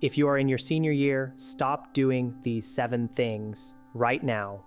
If you are in your senior year, stop doing these 7 things right now.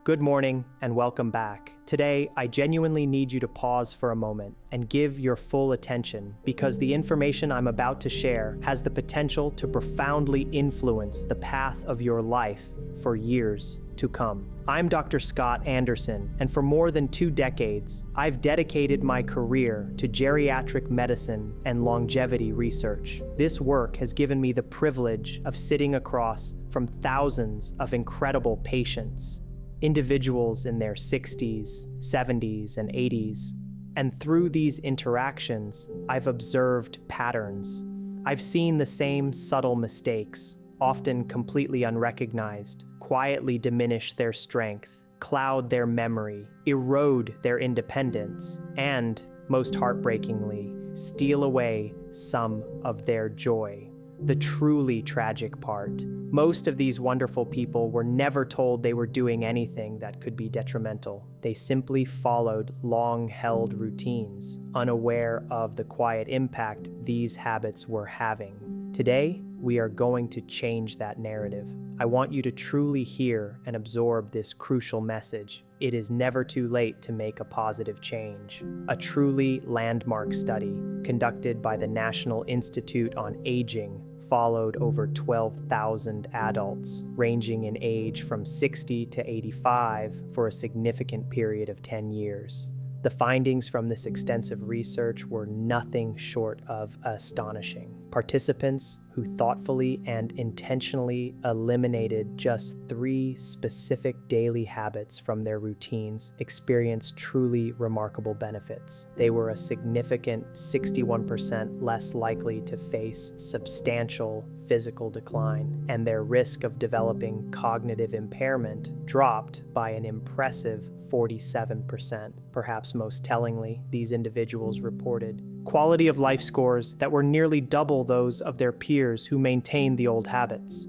Good morning and welcome back. Today, I genuinely need you to pause for a moment and give your full attention because the information I'm about to share has the potential to profoundly influence the path of your life for years to come. I'm Dr. Scott Anderson, and for more than 2 decades, I've dedicated my career to geriatric medicine and longevity research. This work has given me the privilege of sitting across from thousands of incredible patients, individuals in their 60s, 70s, and 80s. And through these interactions, I've observed patterns. I've seen the same subtle mistakes, often completely unrecognized, quietly diminish their strength, cloud their memory, erode their independence, and, most heartbreakingly, steal away some of their joy. The truly tragic part: most of these wonderful people were never told they were doing anything that could be detrimental. They simply followed long-held routines, unaware of the quiet impact these habits were having. Today, we are going to change that narrative. I want you to truly hear and absorb this crucial message. It is never too late to make a positive change. A truly landmark study conducted by the National Institute on Aging followed over 12,000 adults, ranging in age from 60 to 85 for a significant period of 10 years. The findings from this extensive research were nothing short of astonishing. Participants who thoughtfully and intentionally eliminated just 3 specific daily habits from their routines experienced truly remarkable benefits. They were a significant 61% less likely to face substantial physical decline, and their risk of developing cognitive impairment dropped by an impressive 47%. Perhaps most tellingly, these individuals reported quality of life scores that were nearly double those of their peers who maintained the old habits.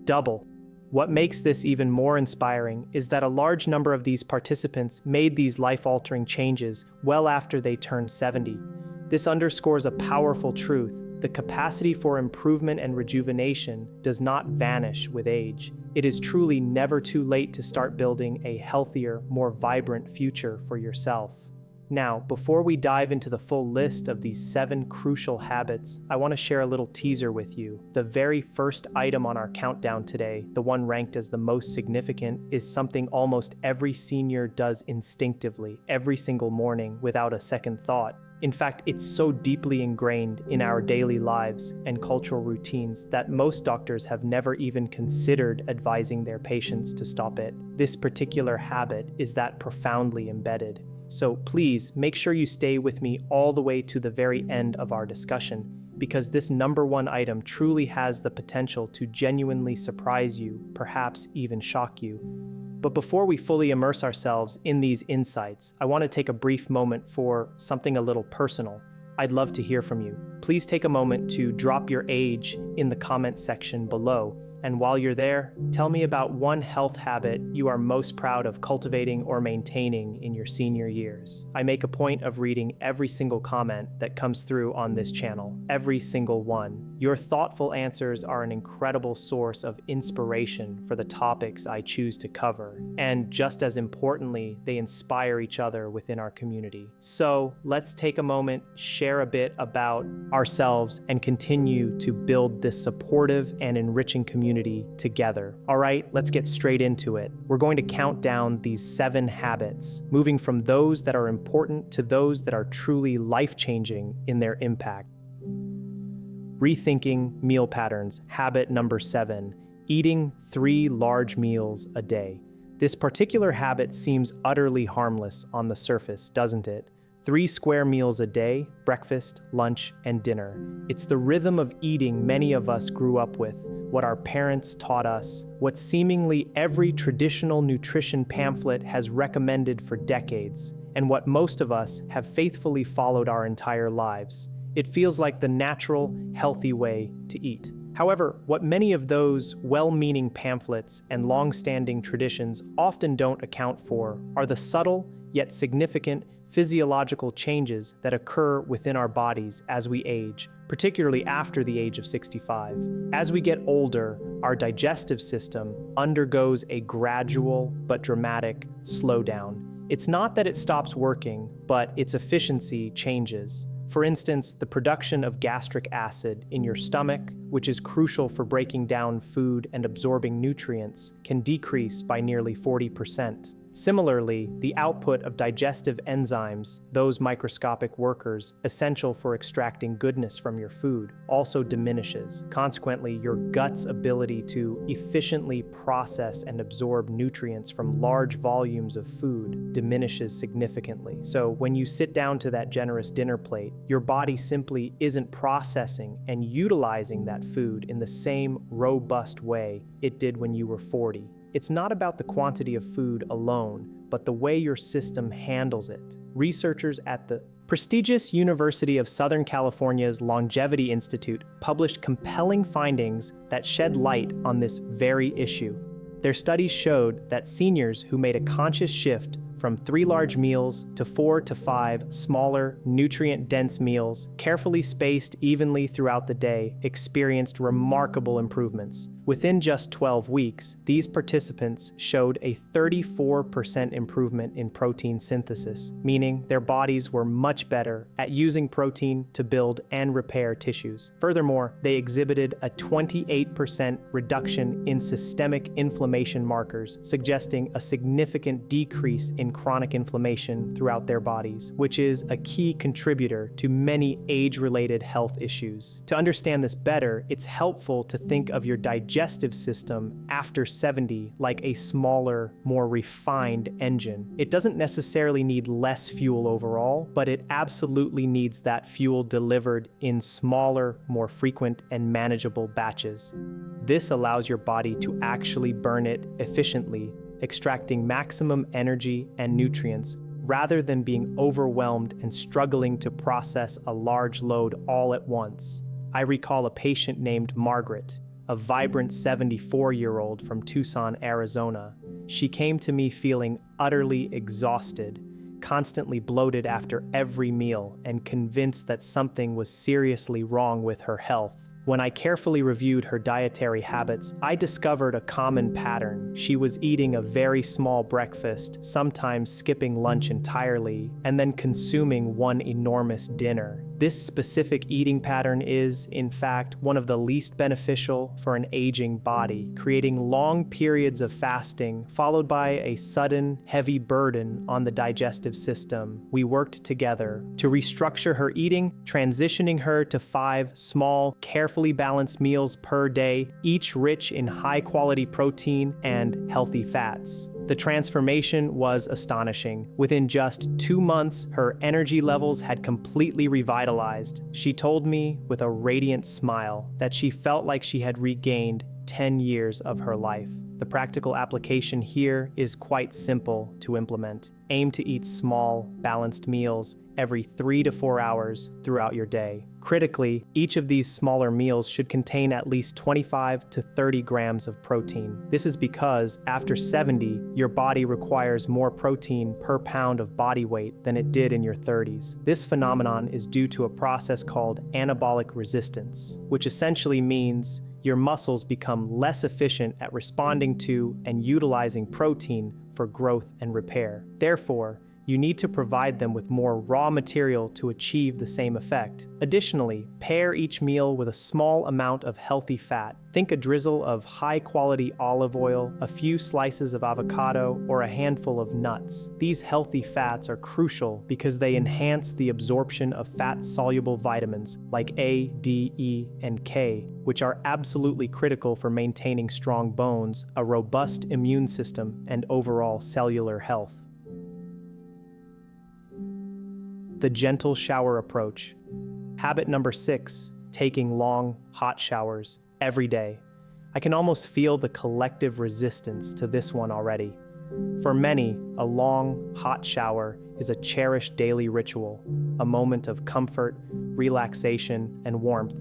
Double. What makes this even more inspiring is that a large number of these participants made these life-altering changes well after they turned 70. This underscores a powerful truth: the capacity for improvement and rejuvenation does not vanish with age. It is truly never too late to start building a healthier, more vibrant future for yourself. Now, before we dive into the full list of these 7 crucial habits, I want to share a little teaser with you. The very first item on our countdown today, the one ranked as the most significant, is something almost every senior does instinctively, every single morning, without a second thought. In fact, it's so deeply ingrained in our daily lives and cultural routines that most doctors have never even considered advising their patients to stop it. This particular habit is that profoundly embedded. So please make sure you stay with me all the way to the very end of our discussion, because this number 1 item truly has the potential to genuinely surprise you, perhaps even shock you. But before we fully immerse ourselves in these insights, I want to take a brief moment for something a little personal. I'd love to hear from you. Please take a moment to drop your age in the comments section below. And while you're there, tell me about one health habit you are most proud of cultivating or maintaining in your senior years. I make a point of reading every single comment that comes through on this channel, every single one. Your thoughtful answers are an incredible source of inspiration for the topics I choose to cover. And just as importantly, they inspire each other within our community. So let's take a moment, share a bit about ourselves, and continue to build this supportive and enriching community together. All right, let's get straight into it. We're going to count down these 7 habits, moving from those that are important to those that are truly life-changing in their impact. Rethinking meal patterns. Habit number 7, eating 3 large meals a day. This particular habit seems utterly harmless on the surface, doesn't it? 3 square meals a day: breakfast, lunch, and dinner. It's the rhythm of eating many of us grew up with, what our parents taught us, what seemingly every traditional nutrition pamphlet has recommended for decades, and what most of us have faithfully followed our entire lives. It feels like the natural, healthy way to eat. However, what many of those well-meaning pamphlets and long-standing traditions often don't account for are the subtle yet significant physiological changes that occur within our bodies as we age, particularly after the age of 65. As we get older, our digestive system undergoes a gradual but dramatic slowdown. It's not that it stops working, but its efficiency changes. For instance, the production of gastric acid in your stomach, which is crucial for breaking down food and absorbing nutrients, can decrease by nearly 40%. Similarly, the output of digestive enzymes, those microscopic workers essential for extracting goodness from your food, also diminishes. Consequently, your gut's ability to efficiently process and absorb nutrients from large volumes of food diminishes significantly. So when you sit down to that generous dinner plate, your body simply isn't processing and utilizing that food in the same robust way it did when you were 40. It's not about the quantity of food alone, but the way your system handles it. Researchers at the prestigious University of Southern California's Longevity Institute published compelling findings that shed light on this very issue. Their studies showed that seniors who made a conscious shift from 3 large meals to 4 to 5 smaller, nutrient-dense meals, carefully spaced evenly throughout the day, experienced remarkable improvements. Within just 12 weeks, these participants showed a 34% improvement in protein synthesis, meaning their bodies were much better at using protein to build and repair tissues. Furthermore, they exhibited a 28% reduction in systemic inflammation markers, suggesting a significant decrease in chronic inflammation throughout their bodies, which is a key contributor to many age-related health issues. To understand this better, it's helpful to think of your digestive system after 70 like a smaller, more refined engine. It doesn't necessarily need less fuel overall, but it absolutely needs that fuel delivered in smaller, more frequent, and manageable batches. This allows your body to actually burn it efficiently, extracting maximum energy and nutrients rather than being overwhelmed and struggling to process a large load all at once. I recall a patient named Margaret, a vibrant 74-year-old from Tucson, Arizona. She came to me feeling utterly exhausted, constantly bloated after every meal, and convinced that something was seriously wrong with her health. When I carefully reviewed her dietary habits, I discovered a common pattern. She was eating a very small breakfast, sometimes skipping lunch entirely, and then consuming one enormous dinner. This specific eating pattern is, in fact, one of the least beneficial for an aging body, creating long periods of fasting followed by a sudden, heavy burden on the digestive system. We worked together to restructure her eating, transitioning her to 5 small, carefully balanced meals per day, each rich in high-quality protein and healthy fats. The transformation was astonishing. Within just 2 months, her energy levels had completely revitalized. She told me with a radiant smile that she felt like she had regained 10 years of her life. The practical application here is quite simple to implement. Aim to eat small, balanced meals every 3 to 4 hours throughout your day. Critically, each of these smaller meals should contain at least 25 to 30 grams of protein. This is because after 70, your body requires more protein per pound of body weight than it did in your 30s. This phenomenon is due to a process called anabolic resistance, which essentially means your muscles become less efficient at responding to and utilizing protein for growth and repair. Therefore, you need to provide them with more raw material to achieve the same effect. Additionally, pair each meal with a small amount of healthy fat. Think a drizzle of high-quality olive oil, a few slices of avocado, or a handful of nuts. These healthy fats are crucial because they enhance the absorption of fat-soluble vitamins like A, D, E, and K, which are absolutely critical for maintaining strong bones, a robust immune system, and overall cellular health. The gentle shower approach. Habit number 6, taking long, hot showers every day. I can almost feel the collective resistance to this one already. For many, a long, hot shower is a cherished daily ritual, a moment of comfort, relaxation, and warmth.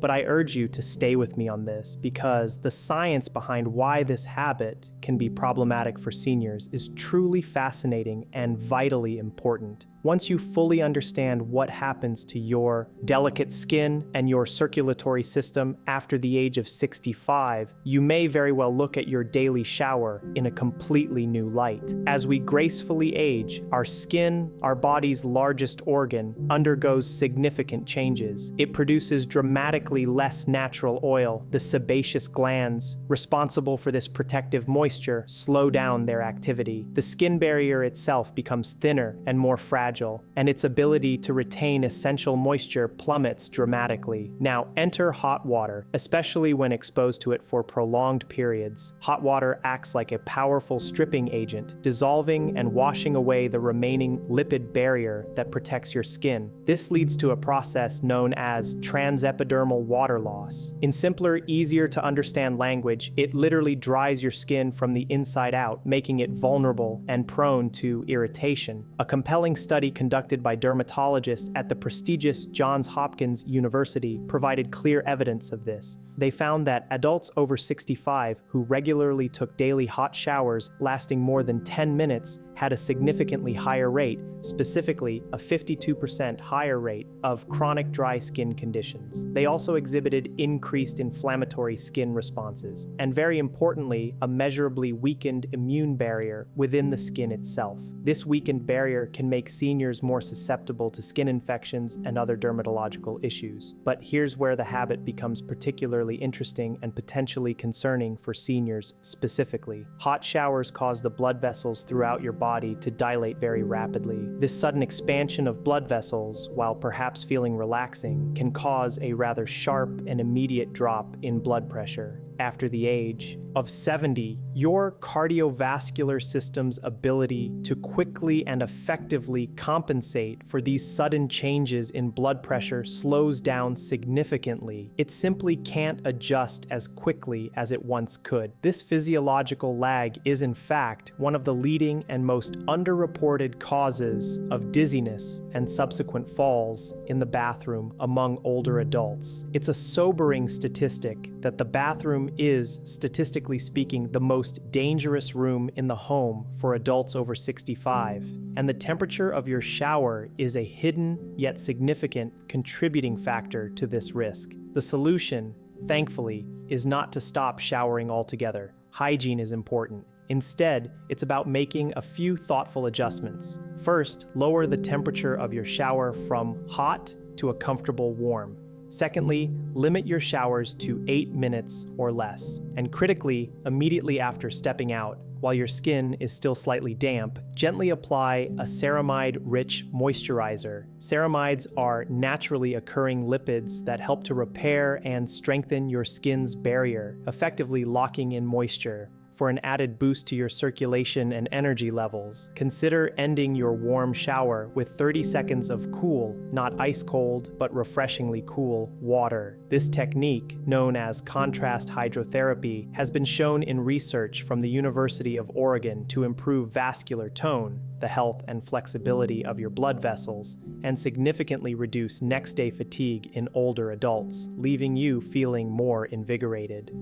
But I urge you to stay with me on this because the science behind why this habit can be problematic for seniors is truly fascinating and vitally important. Once you fully understand what happens to your delicate skin and your circulatory system after the age of 65, you may very well look at your daily shower in a completely new light. As we gracefully age, our skin, our body's largest organ, undergoes significant changes. It produces dramatically less natural oil. The sebaceous glands responsible for this protective moisture slow down their activity. The skin barrier itself becomes thinner and more fragile, and its ability to retain essential moisture plummets dramatically. Now, enter hot water, especially when exposed to it for prolonged periods. Hot water acts like a powerful stripping agent, dissolving and washing away the remaining lipid barrier that protects your skin. This leads to a process known as transepidermal water loss. In simpler, easier to understand language, it literally dries your skin from the inside out, making it vulnerable and prone to irritation. A compelling study conducted by dermatologists at the prestigious Johns Hopkins University provided clear evidence of this. They found that adults over 65 who regularly took daily hot showers lasting more than 10 minutes had a significantly higher rate, specifically a 52% higher rate, of chronic dry skin conditions. They also exhibited increased inflammatory skin responses, and very importantly, a measurably weakened immune barrier within the skin itself. This weakened barrier can make seniors more susceptible to skin infections and other dermatological issues. But here's where the habit becomes particularly interesting and potentially concerning for seniors specifically. Hot showers cause the blood vessels throughout your body to dilate very rapidly. This sudden expansion of blood vessels, while perhaps feeling relaxing, can cause a rather sharp and immediate drop in blood pressure. After the age of 70, your cardiovascular system's ability to quickly and effectively compensate for these sudden changes in blood pressure slows down significantly. It simply can't adjust as quickly as it once could. This physiological lag is, in fact, one of the leading and most underreported causes of dizziness and subsequent falls in the bathroom among older adults. It's a sobering statistic that the bathroom is, statistically speaking, the most dangerous room in the home for adults over 65, and the temperature of your shower is a hidden yet significant contributing factor to this risk. The solution, thankfully, is not to stop showering altogether. Hygiene is important. Instead, it's about making a few thoughtful adjustments. First, lower the temperature of your shower from hot to a comfortable warm. Secondly, limit your showers to 8 minutes or less. And critically, immediately after stepping out, while your skin is still slightly damp, gently apply a ceramide-rich moisturizer. Ceramides are naturally occurring lipids that help to repair and strengthen your skin's barrier, effectively locking in moisture. For an added boost to your circulation and energy levels, consider ending your warm shower with 30 seconds of cool, not ice cold, but refreshingly cool water. This technique, known as contrast hydrotherapy, has been shown in research from the University of Oregon to improve vascular tone, the health and flexibility of your blood vessels, and significantly reduce next-day fatigue in older adults, leaving you feeling more invigorated.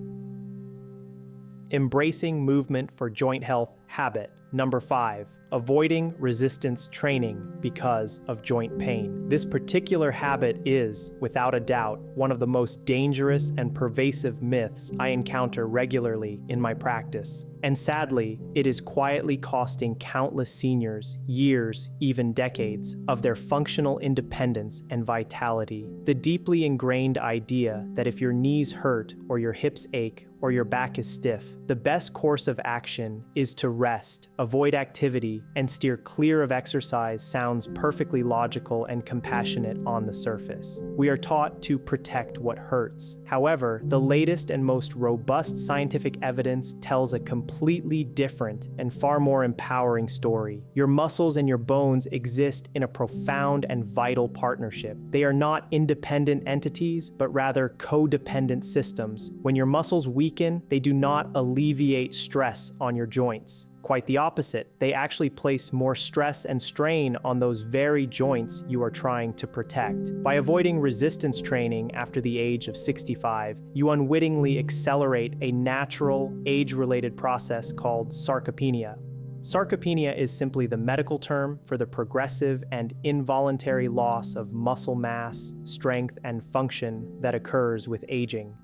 Embracing movement for joint health habit. Number 5, avoiding resistance training because of joint pain. This particular habit is, without a doubt, one of the most dangerous and pervasive myths I encounter regularly in my practice. And sadly, it is quietly costing countless seniors years, even decades, of their functional independence and vitality. The deeply ingrained idea that if your knees hurt or your hips ache or your back is stiff, the best course of action is to rest, avoid activity, and steer clear of exercise sounds perfectly logical and compassionate on the surface. We are taught to protect what hurts. However, the latest and most robust scientific evidence tells a completely different and far more empowering story. Your muscles and your bones exist in a profound and vital partnership. They are not independent entities, but rather codependent systems. When your muscles weaken, they do not alleviate stress on your joints. Quite the opposite. They actually place more stress and strain on those very joints you are trying to protect. By avoiding resistance training after the age of 65, you unwittingly accelerate a natural, age-related process called sarcopenia. Sarcopenia is simply the medical term for the progressive and involuntary loss of muscle mass, strength, and function that occurs with aging.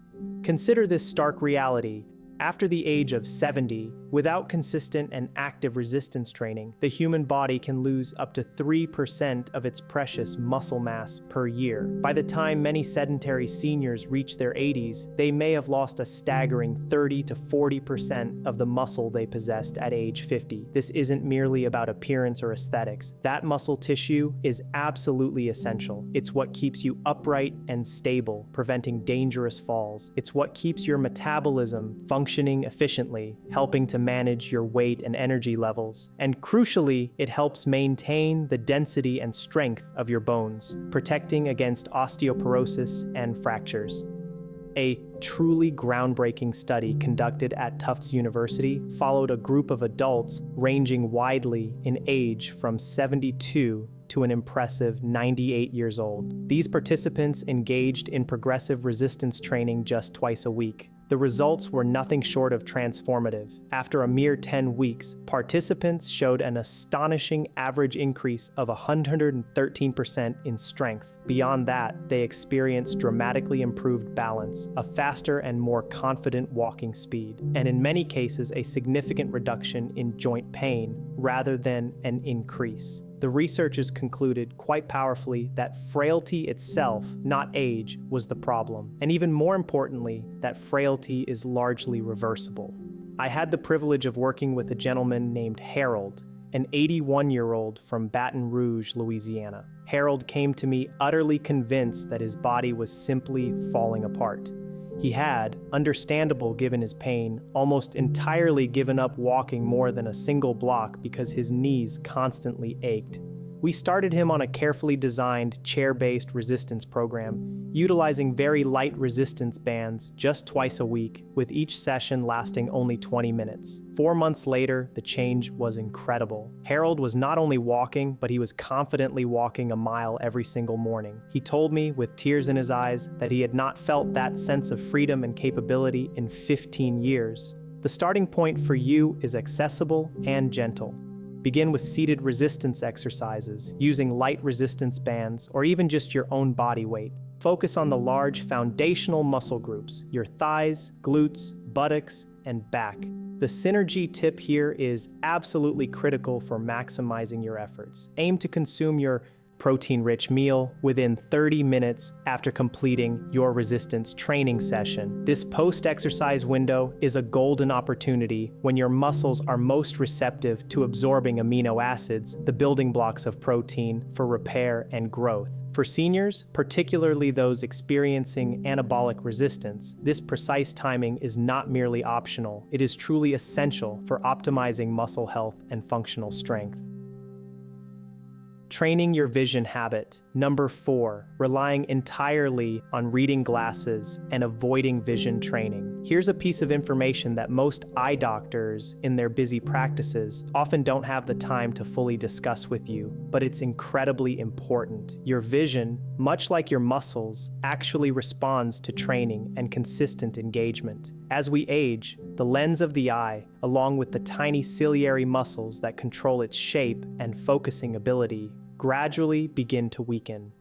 Consider this stark reality. After the age of 70, without consistent and active resistance training, the human body can lose up to 3% of its precious muscle mass per year. By the time many sedentary seniors reach their 80s, they may have lost a staggering 30 to 40% of the muscle they possessed at age 50. This isn't merely about appearance or aesthetics. That muscle tissue is absolutely essential. It's what keeps you upright and stable, preventing dangerous falls. It's what keeps your metabolism functioning efficiently, helping to manage your weight and energy levels. And crucially, it helps maintain the density and strength of your bones, protecting against osteoporosis and fractures. A truly groundbreaking study conducted at Tufts University followed a group of adults ranging widely in age from 72 to an impressive 98 years old. These participants engaged in progressive resistance training just twice a week. The results were nothing short of transformative. After a mere 10 weeks, participants showed an astonishing average increase of 113% in strength. Beyond that, they experienced dramatically improved balance, a faster and more confident walking speed, and in many cases, a significant reduction in joint pain rather than an increase. The researchers concluded quite powerfully that frailty itself, not age, was the problem. And even more importantly, that frailty is largely reversible. I had the privilege of working with a gentleman named Harold, an 81-year-old from Baton Rouge, Louisiana. Harold came to me utterly convinced that his body was simply falling apart. He had, understandable given his pain, almost entirely given up walking more than a single block because his knees constantly ached. We started him on a carefully designed, chair-based resistance program, utilizing very light resistance bands just twice a week, with each session lasting only 20 minutes. 4 months later, the change was incredible. Harold was not only walking, but he was confidently walking a mile every single morning. He told me, with tears in his eyes, that he had not felt that sense of freedom and capability in 15 years. The starting point for you is accessible and gentle. Begin with seated resistance exercises, using light resistance bands, or even just your own body weight. Focus on the large foundational muscle groups, your thighs, glutes, buttocks, and back. The synergy tip here is absolutely critical for maximizing your efforts. Aim to consume your protein-rich meal within 30 minutes after completing your resistance training session. This post-exercise window is a golden opportunity when your muscles are most receptive to absorbing amino acids, the building blocks of protein for repair and growth. For seniors, particularly those experiencing anabolic resistance, this precise timing is not merely optional. It is truly essential for optimizing muscle health and functional strength. Training your vision habit. Number 4, relying entirely on reading glasses and avoiding vision training. Here's a piece of information that most eye doctors in their busy practices often don't have the time to fully discuss with you, but it's incredibly important. Your vision, much like your muscles, actually responds to training and consistent engagement. As we age, the lens of the eye, along with the tiny ciliary muscles that control its shape and focusing ability, gradually begin to weaken.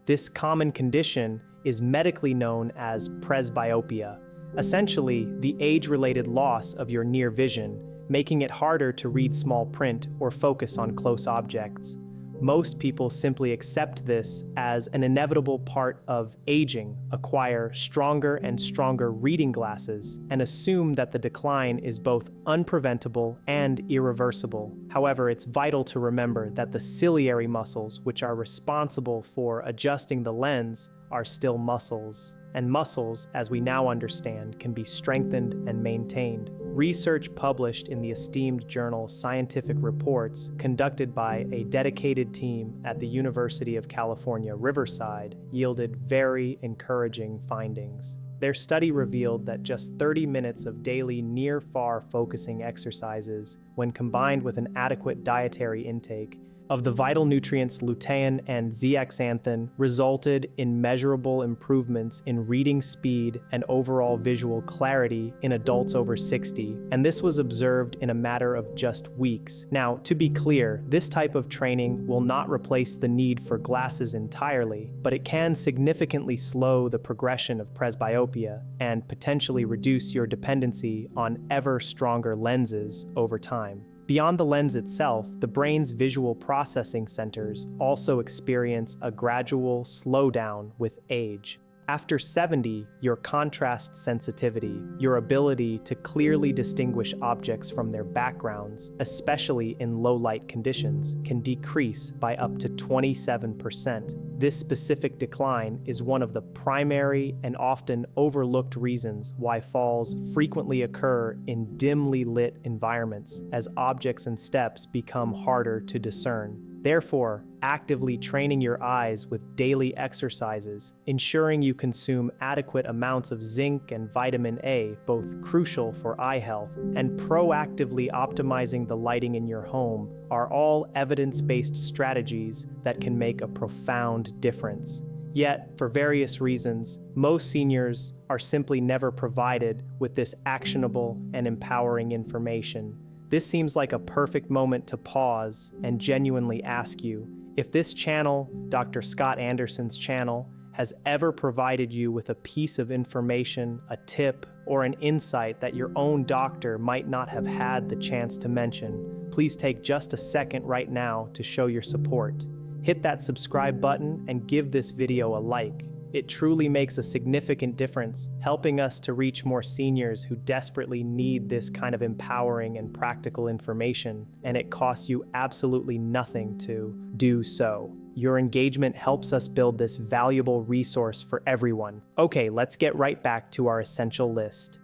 This common condition is medically known as presbyopia, essentially the age-related loss of your near vision, making it harder to read small print or focus on close objects. Most people simply accept this as an inevitable part of aging, acquire stronger and stronger reading glasses, and assume that the decline is both unpreventable and irreversible. However, it's vital to remember that the ciliary muscles, which are responsible for adjusting the lens, are still muscles. And muscles, as we now understand, can be strengthened and maintained. Research published in the esteemed journal Scientific Reports, conducted by a dedicated team at the University of California, Riverside, yielded very encouraging findings. Their study revealed that just 30 minutes of daily near-far focusing exercises, when combined with an adequate dietary intake of the vital nutrients lutein and zeaxanthin, resulted in measurable improvements in reading speed and overall visual clarity in adults over 60, and this was observed in a matter of just weeks. Now, to be clear, this type of training will not replace the need for glasses entirely, but it can significantly slow the progression of presbyopia and potentially reduce your dependency on ever stronger lenses over time. Beyond the lens itself, the brain's visual processing centers also experience a gradual slowdown with age. After 70, your contrast sensitivity, your ability to clearly distinguish objects from their backgrounds, especially in low-light conditions, can decrease by up to 27%. This specific decline is one of the primary and often overlooked reasons why falls frequently occur in dimly lit environments, as objects and steps become harder to discern. Therefore, actively training your eyes with daily exercises, ensuring you consume adequate amounts of zinc and vitamin A, both crucial for eye health, and proactively optimizing the lighting in your home are all evidence-based strategies that can make a profound difference. Yet, for various reasons, most seniors are simply never provided with this actionable and empowering information. This seems like a perfect moment to pause and genuinely ask you, if this channel, Dr. Scott Anderson's channel, has ever provided you with a piece of information, a tip, or an insight that your own doctor might not have had the chance to mention, please take just a second right now to show your support. Hit that subscribe button and give this video a like. It truly makes a significant difference, helping us to reach more seniors who desperately need this kind of empowering and practical information, and it costs you absolutely nothing to do so. Your engagement helps us build this valuable resource for everyone. Okay, let's get right back to our essential list.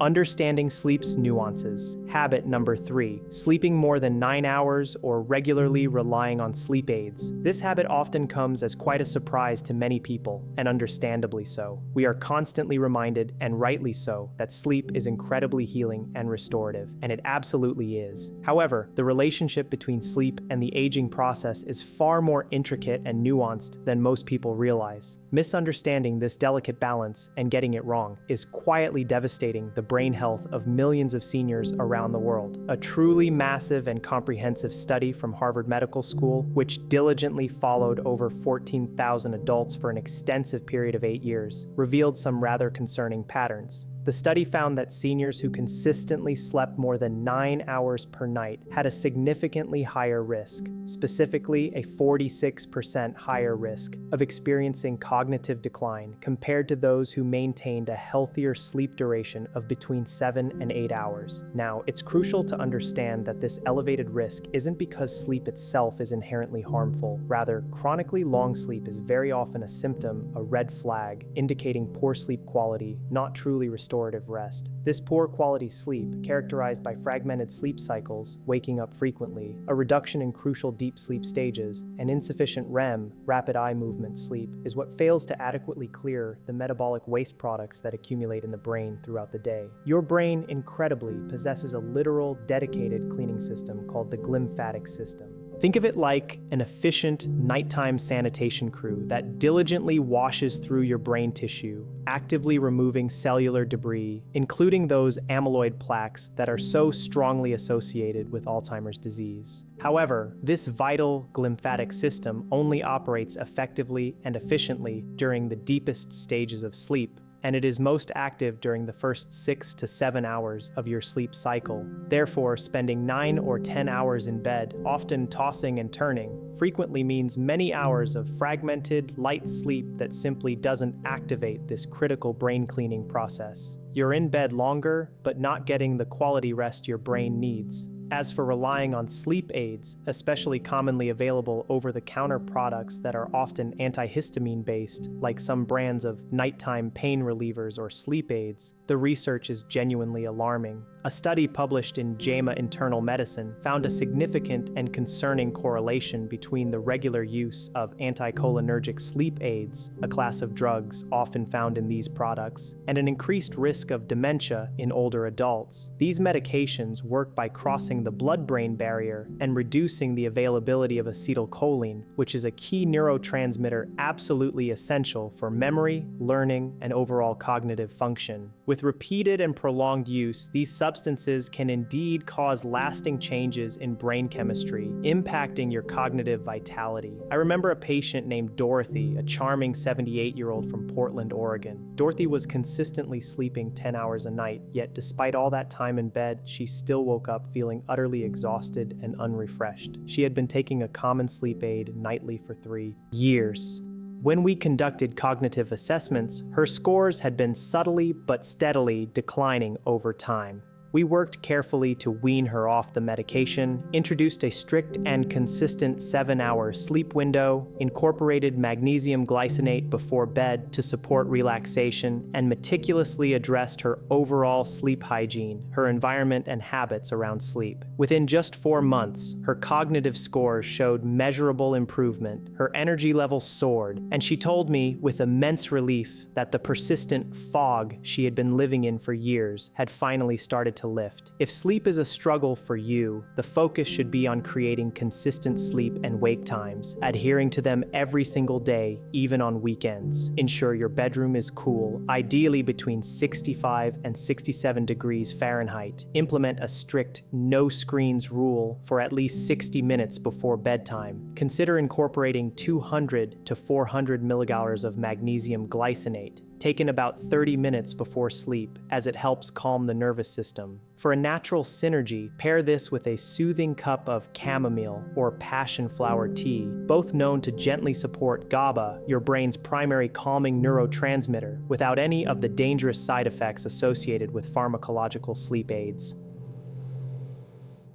Understanding sleep's nuances. Habit number 3, sleeping more than 9 hours or regularly relying on sleep aids. This habit often comes as quite a surprise to many people, and understandably so. We are constantly reminded, and rightly so, that sleep is incredibly healing and restorative, and it absolutely is. However, the relationship between sleep and the aging process is far more intricate and nuanced than most people realize. Misunderstanding this delicate balance and getting it wrong is quietly devastating the brain health of millions of seniors around the world. A truly massive and comprehensive study from Harvard Medical School, which diligently followed over 14,000 adults for an extensive period of 8 years, revealed some rather concerning patterns. The study found that seniors who consistently slept more than 9 hours per night had a significantly higher risk, specifically a 46% higher risk, of experiencing cognitive decline compared to those who maintained a healthier sleep duration of between 7 and 8 hours. Now, it's crucial to understand that this elevated risk isn't because sleep itself is inherently harmful. Rather, chronically long sleep is very often a symptom, a red flag, indicating poor sleep quality, not truly restorative rest. This poor quality sleep, characterized by fragmented sleep cycles, waking up frequently, a reduction in crucial deep sleep stages, and insufficient REM, rapid eye movement sleep, is what fails to adequately clear the metabolic waste products that accumulate in the brain throughout the day. Your brain, incredibly, possesses a literal, dedicated cleaning system called the glymphatic system. Think of it like an efficient nighttime sanitation crew that diligently washes through your brain tissue, actively removing cellular debris, including those amyloid plaques that are so strongly associated with Alzheimer's disease. However, this vital glymphatic system only operates effectively and efficiently during the deepest stages of sleep, and it is most active during the first 6 to 7 hours of your sleep cycle. Therefore, spending 9 or 10 hours in bed, often tossing and turning, frequently means many hours of fragmented, light sleep that simply doesn't activate this critical brain cleaning process. You're in bed longer, but not getting the quality rest your brain needs. As for relying on sleep aids, especially commonly available over-the-counter products that are often antihistamine-based, like some brands of nighttime pain relievers or sleep aids, the research is genuinely alarming. A study published in JAMA Internal Medicine found a significant and concerning correlation between the regular use of anticholinergic sleep aids, a class of drugs often found in these products, and an increased risk of dementia in older adults. These medications work by crossing the blood-brain barrier and reducing the availability of acetylcholine, which is a key neurotransmitter absolutely essential for memory, learning, and overall cognitive function. With repeated and prolonged use, these substances can indeed cause lasting changes in brain chemistry, impacting your cognitive vitality. I remember a patient named Dorothy, a charming 78-year-old from Portland, Oregon. Dorothy was consistently sleeping 10 hours a night, yet despite all that time in bed, she still woke up feeling utterly exhausted and unrefreshed. She had been taking a common sleep aid nightly for 3 years. When we conducted cognitive assessments, her scores had been subtly but steadily declining over time. We worked carefully to wean her off the medication, introduced a strict and consistent 7-hour sleep window, incorporated magnesium glycinate before bed to support relaxation, and meticulously addressed her overall sleep hygiene, her environment, and habits around sleep. Within just 4 months, her cognitive scores showed measurable improvement, her energy levels soared, and she told me with immense relief that the persistent fog she had been living in for years had finally started to lift. If sleep is a struggle for you, the focus should be on creating consistent sleep and wake times, adhering to them every single day, even on weekends. Ensure your bedroom is cool, ideally between 65 and 67 degrees Fahrenheit. Implement a strict no screens rule for at least 60 minutes before bedtime. Consider incorporating 200 to 400 milligauss of magnesium glycinate, taken about 30 minutes before sleep, as it helps calm the nervous system. For a natural synergy, pair this with a soothing cup of chamomile or passion flower tea, both known to gently support GABA, your brain's primary calming neurotransmitter, without any of the dangerous side effects associated with pharmacological sleep aids.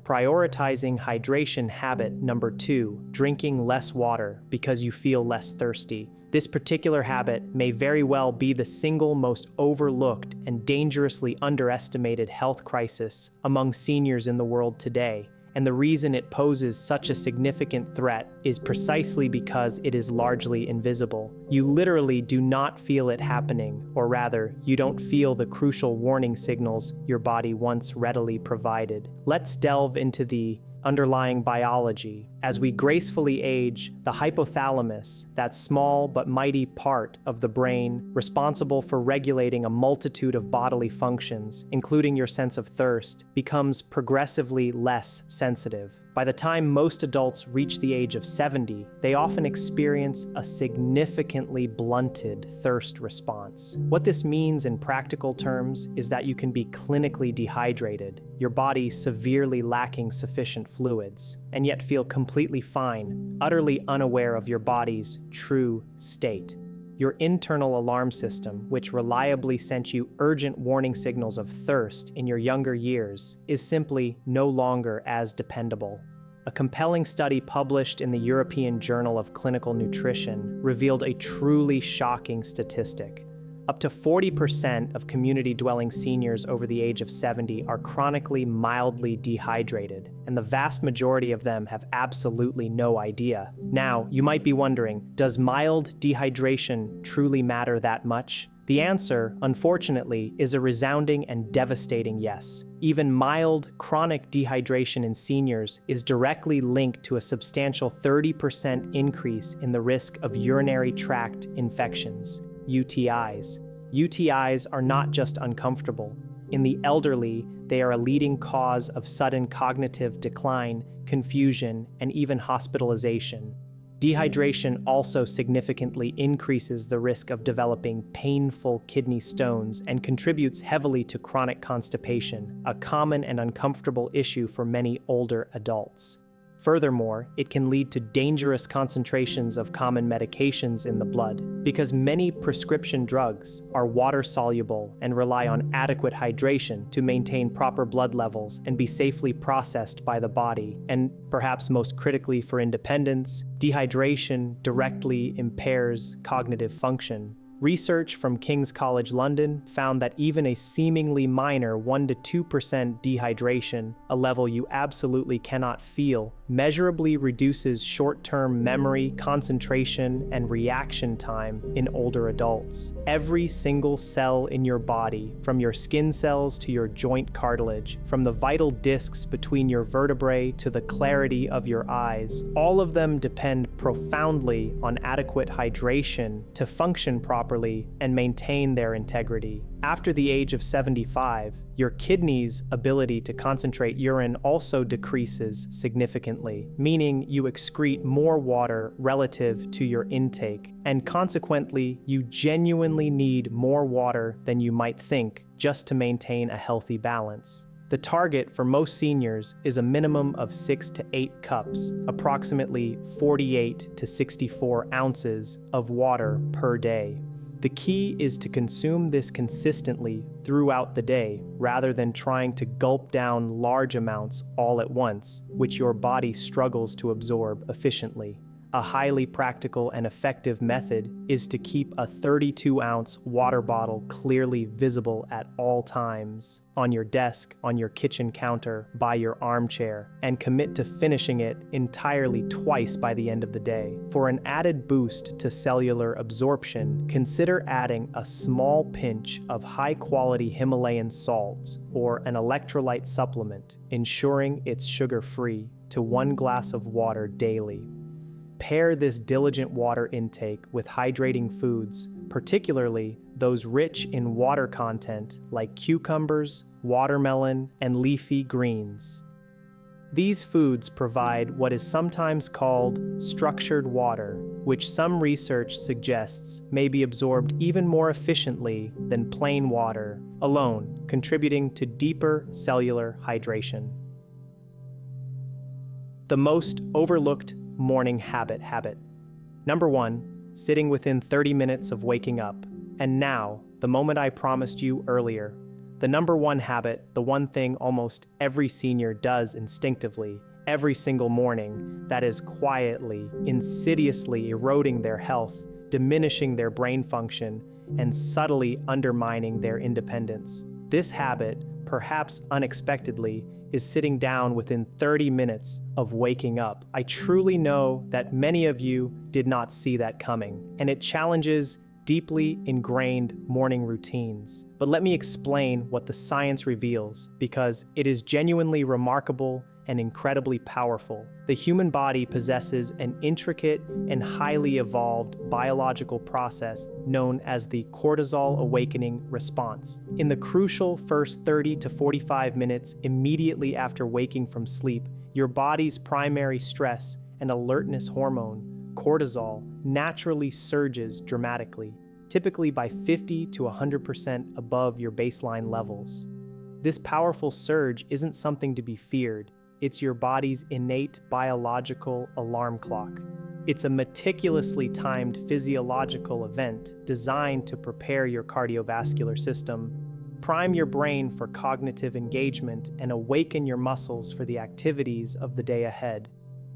Prioritizing hydration habit number 2, drinking less water because you feel less thirsty. This particular habit may very well be the single most overlooked and dangerously underestimated health crisis among seniors in the world today. And the reason it poses such a significant threat is precisely because it is largely invisible. You literally do not feel it happening, or rather, you don't feel the crucial warning signals your body once readily provided. Let's delve into the underlying biology. As we gracefully age, the hypothalamus, that small but mighty part of the brain responsible for regulating a multitude of bodily functions, including your sense of thirst, becomes progressively less sensitive. By the time most adults reach the age of 70, they often experience a significantly blunted thirst response. What this means in practical terms is that you can be clinically dehydrated, your body severely lacking sufficient fluids, and yet feel completely fine, utterly unaware of your body's true state. Your internal alarm system, which reliably sent you urgent warning signals of thirst in your younger years, is simply no longer as dependable. A compelling study published in the European Journal of Clinical Nutrition revealed a truly shocking statistic. Up to 40% of community-dwelling seniors over the age of 70 are chronically mildly dehydrated, and the vast majority of them have absolutely no idea. Now, you might be wondering, does mild dehydration truly matter that much? The answer, unfortunately, is a resounding and devastating yes. Even mild, chronic dehydration in seniors is directly linked to a substantial 30% increase in the risk of urinary tract infections, UTIs. UTIs are not just uncomfortable. In the elderly, they are a leading cause of sudden cognitive decline, confusion, and even hospitalization. Dehydration also significantly increases the risk of developing painful kidney stones and contributes heavily to chronic constipation, a common and uncomfortable issue for many older adults. Furthermore, it can lead to dangerous concentrations of common medications in the blood, because many prescription drugs are water-soluble and rely on adequate hydration to maintain proper blood levels and be safely processed by the body. And perhaps most critically for independence, dehydration directly impairs cognitive function. Research from King's College London found that even a seemingly minor 1 to 2% dehydration, a level you absolutely cannot feel, measurably reduces short-term memory, concentration, and reaction time in older adults. Every single cell in your body, from your skin cells to your joint cartilage, from the vital discs between your vertebrae to the clarity of your eyes, all of them depend profoundly on adequate hydration to function properly and maintain their integrity. After the age of 75, your kidneys' ability to concentrate urine also decreases significantly, meaning you excrete more water relative to your intake, and consequently, you genuinely need more water than you might think just to maintain a healthy balance. The target for most seniors is a minimum of 6 to 8 cups, approximately 48 to 64 ounces of water per day. The key is to consume this consistently throughout the day, rather than trying to gulp down large amounts all at once, which your body struggles to absorb efficiently. A highly practical and effective method is to keep a 32-ounce water bottle clearly visible at all times, on your desk, on your kitchen counter, by your armchair, and commit to finishing it entirely twice by the end of the day. For an added boost to cellular absorption, consider adding a small pinch of high-quality Himalayan salt or an electrolyte supplement, ensuring it's sugar-free, to 1 glass of water daily. Pair this diligent water intake with hydrating foods, particularly those rich in water content like cucumbers, watermelon, and leafy greens. These foods provide what is sometimes called structured water, which some research suggests may be absorbed even more efficiently than plain water alone, contributing to deeper cellular hydration. The most overlooked morning habit. Number 1, sitting within 30 minutes of waking up. And now, the moment I promised you earlier, the number 1 habit, the one thing almost every senior does instinctively, every single morning, that is quietly, insidiously eroding their health, diminishing their brain function, and subtly undermining their independence. This habit, perhaps unexpectedly, is sitting down within 30 minutes of waking up. I truly know that many of you did not see that coming, and it challenges deeply ingrained morning routines. But let me explain what the science reveals, because it is genuinely remarkable and incredibly powerful. The human body possesses an intricate and highly evolved biological process known as the cortisol awakening response. In the crucial first 30 to 45 minutes immediately after waking from sleep, your body's primary stress and alertness hormone, cortisol, naturally surges dramatically, typically by 50 to 100% above your baseline levels. This powerful surge isn't something to be feared. It's your body's innate biological alarm clock. It's a meticulously timed physiological event designed to prepare your cardiovascular system, prime your brain for cognitive engagement, and awaken your muscles for the activities of the day ahead.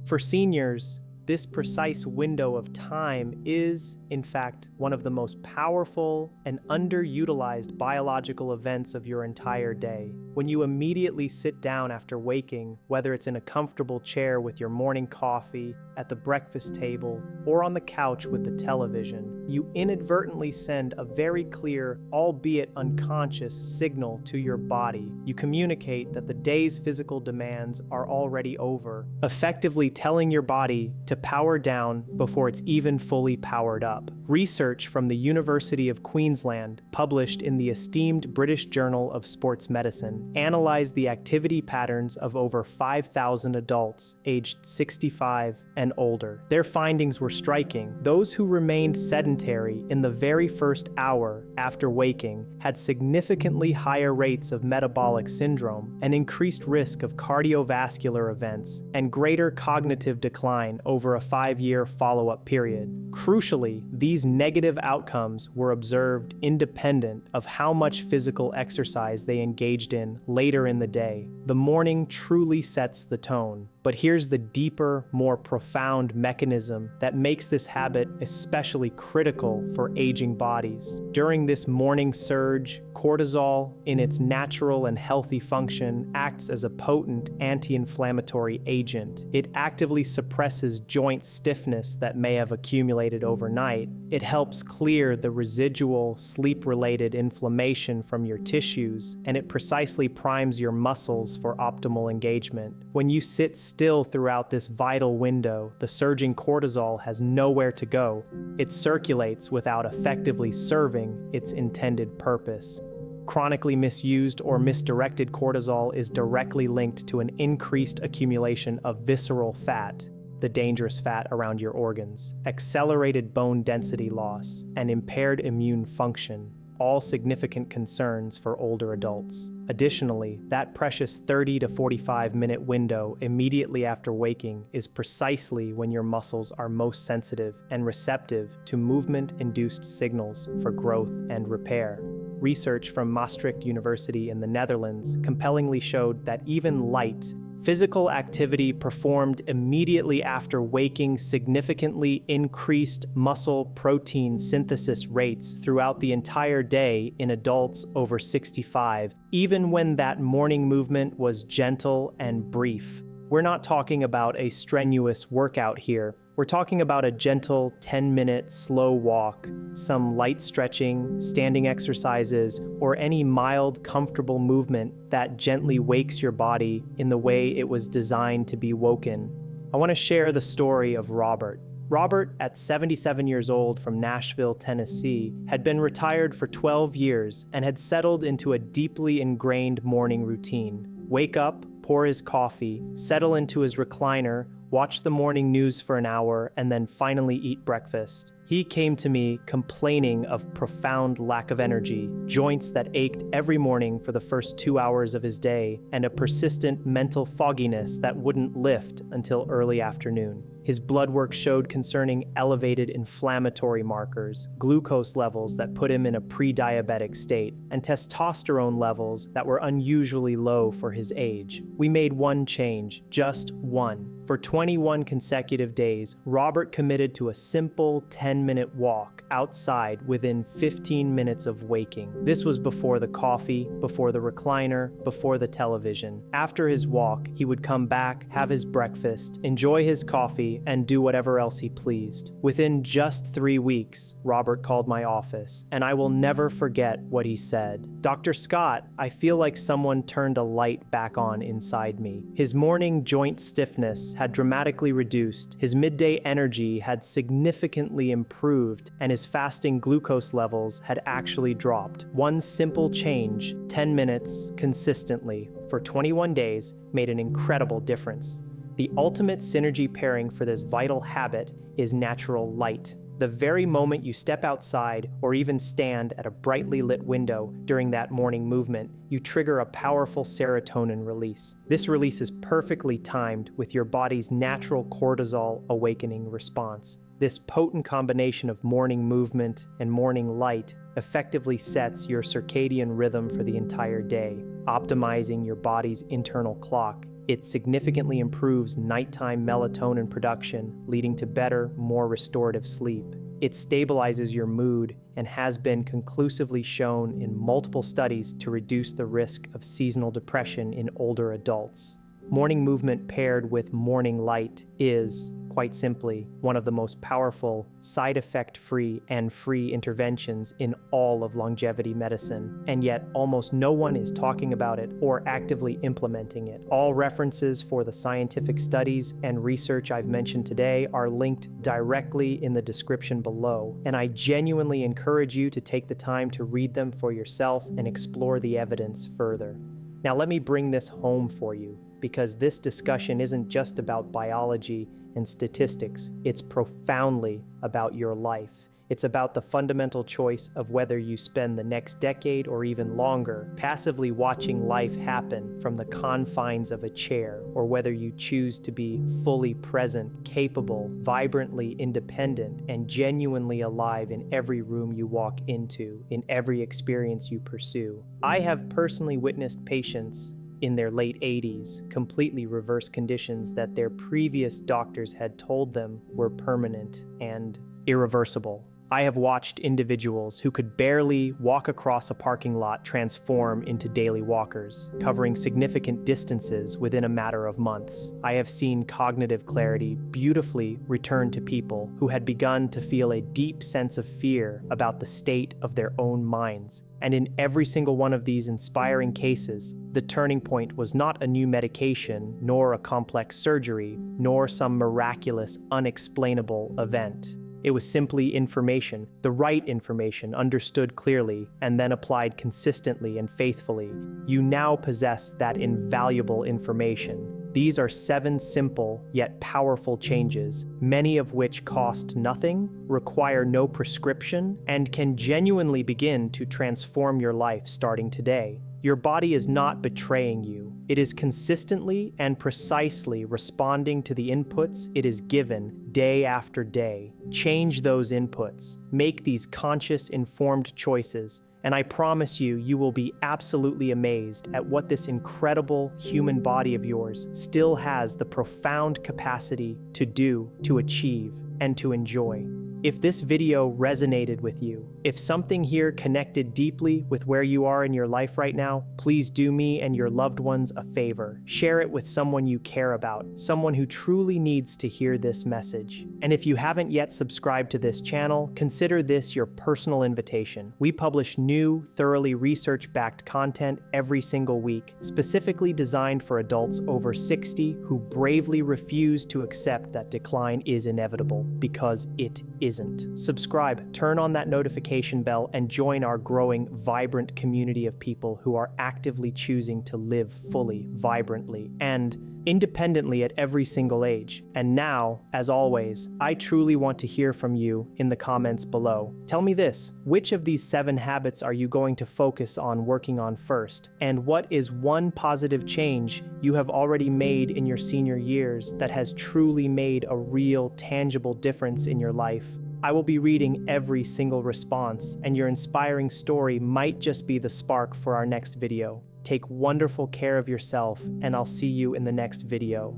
For seniors, this precise window of time is, in fact, one of the most powerful and underutilized biological events of your entire day. When you immediately sit down after waking, whether it's in a comfortable chair with your morning coffee, at the breakfast table, or on the couch with the television, you inadvertently send a very clear, albeit unconscious, signal to your body. You communicate that the day's physical demands are already over, effectively telling your body to power down before it's even fully powered up. Research from the University of Queensland, published in the esteemed British Journal of Sports Medicine, analyzed the activity patterns of over 5,000 adults aged 65 and older. Their findings were striking. Those who remained sedentary in the very first hour after waking had significantly higher rates of metabolic syndrome, an increased risk of cardiovascular events, and greater cognitive decline over a 5-year follow-up period. Crucially, these negative outcomes were observed independent of how much physical exercise they engaged in later in the day. The morning truly sets the tone. But here's the deeper, more profound mechanism that makes this habit especially critical for aging bodies. During this morning surge, cortisol, in its natural and healthy function, acts as a potent anti-inflammatory agent. It actively suppresses joint stiffness that may have accumulated overnight. It helps clear the residual sleep-related inflammation from your tissues, and it precisely primes your muscles for optimal engagement. When you sit still throughout this vital window, the surging cortisol has nowhere to go. It circulates without effectively serving its intended purpose. Chronically misused or misdirected cortisol is directly linked to an increased accumulation of visceral fat, the dangerous fat around your organs, accelerated bone density loss, and impaired immune function, all significant concerns for older adults. Additionally, that precious 30 to 45-minute window immediately after waking is precisely when your muscles are most sensitive and receptive to movement-induced signals for growth and repair. Research from Maastricht University in the Netherlands compellingly showed that even light, physical activity performed immediately after waking significantly increased muscle protein synthesis rates throughout the entire day in adults over 65, even when that morning movement was gentle and brief. We're not talking about a strenuous workout here. We're talking about a gentle 10-minute slow walk, some light stretching, standing exercises, or any mild, comfortable movement that gently wakes your body in the way it was designed to be woken. I want to share the story of Robert. Robert, at 77 years old from Nashville, Tennessee, had been retired for 12 years and had settled into a deeply ingrained morning routine. Wake up, pour his coffee, settle into his recliner, watch the morning news for an hour, and then finally eat breakfast. He came to me complaining of profound lack of energy, joints that ached every morning for the first 2 hours of his day, and a persistent mental fogginess that wouldn't lift until early afternoon. His blood work showed concerning elevated inflammatory markers, glucose levels that put him in a pre-diabetic state, and testosterone levels that were unusually low for his age. We made one change, just one. For 21 consecutive days, Robert committed to a simple 10-minute walk outside within 15 minutes of waking. This was before the coffee, before the recliner, before the television. After his walk, he would come back, have his breakfast, enjoy his coffee, and do whatever else he pleased. Within just 3 weeks, Robert called my office, and I will never forget what he said. "Dr. Scott, I feel like someone turned a light back on inside me." His morning joint stiffness had dramatically reduced, his midday energy had significantly improved, and his fasting glucose levels had actually dropped. One simple change, 10 minutes, consistently, for 21 days, made an incredible difference. The ultimate synergy pairing for this vital habit is natural light. The very moment you step outside or even stand at a brightly lit window during that morning movement, you trigger a powerful serotonin release. This release is perfectly timed with your body's natural cortisol awakening response. This potent combination of morning movement and morning light effectively sets your circadian rhythm for the entire day, optimizing your body's internal clock. It significantly improves nighttime melatonin production, leading to better, more restorative sleep. It stabilizes your mood and has been conclusively shown in multiple studies to reduce the risk of seasonal depression in older adults. Morning movement paired with morning light is, quite simply, one of the most powerful, side effect-free and free interventions in all of longevity medicine, and yet almost no one is talking about it or actively implementing it. All references for the scientific studies and research I've mentioned today are linked directly in the description below, and I genuinely encourage you to take the time to read them for yourself and explore the evidence further. Now let me bring this home for you, because this discussion isn't just about biology and statistics, it's profoundly about your life. It's about the fundamental choice of whether you spend the next decade or even longer passively watching life happen from the confines of a chair, or whether you choose to be fully present, capable, vibrantly independent, and genuinely alive in every room you walk into, in every experience you pursue. I have personally witnessed patients in their late 80s completely reverse conditions that their previous doctors had told them were permanent and irreversible. I have watched individuals who could barely walk across a parking lot transform into daily walkers, covering significant distances within a matter of months. I have seen cognitive clarity beautifully return to people who had begun to feel a deep sense of fear about the state of their own minds. And in every single one of these inspiring cases, the turning point was not a new medication, nor a complex surgery, nor some miraculous, unexplainable event. It was simply information, the right information, understood clearly, and then applied consistently and faithfully. You now possess that invaluable information. These are 7 simple yet powerful changes, many of which cost nothing, require no prescription, and can genuinely begin to transform your life starting today. Your body is not betraying you. It is consistently and precisely responding to the inputs it is given day after day. Change those inputs. Make these conscious, informed choices, and I promise you, you will be absolutely amazed at what this incredible human body of yours still has the profound capacity to do, to achieve, and to enjoy. If this video resonated with you, if something here connected deeply with where you are in your life right now, please do me and your loved ones a favor. Share it with someone you care about, someone who truly needs to hear this message. And if you haven't yet subscribed to this channel, consider this your personal invitation. We publish new, thoroughly research-backed content every single week, specifically designed for adults over 60 who bravely refuse to accept that decline is inevitable, because it isn't. Subscribe, turn on that notification bell, and join our growing, vibrant community of people who are actively choosing to live fully, vibrantly, and independently at every single age. And now, as always, I truly want to hear from you in the comments below. Tell me this: which of these 7 habits are you going to focus on working on first? And what is one positive change you have already made in your senior years that has truly made a real, tangible difference in your life? I will be reading every single response, and your inspiring story might just be the spark for our next video. Take wonderful care of yourself, and I'll see you in the next video.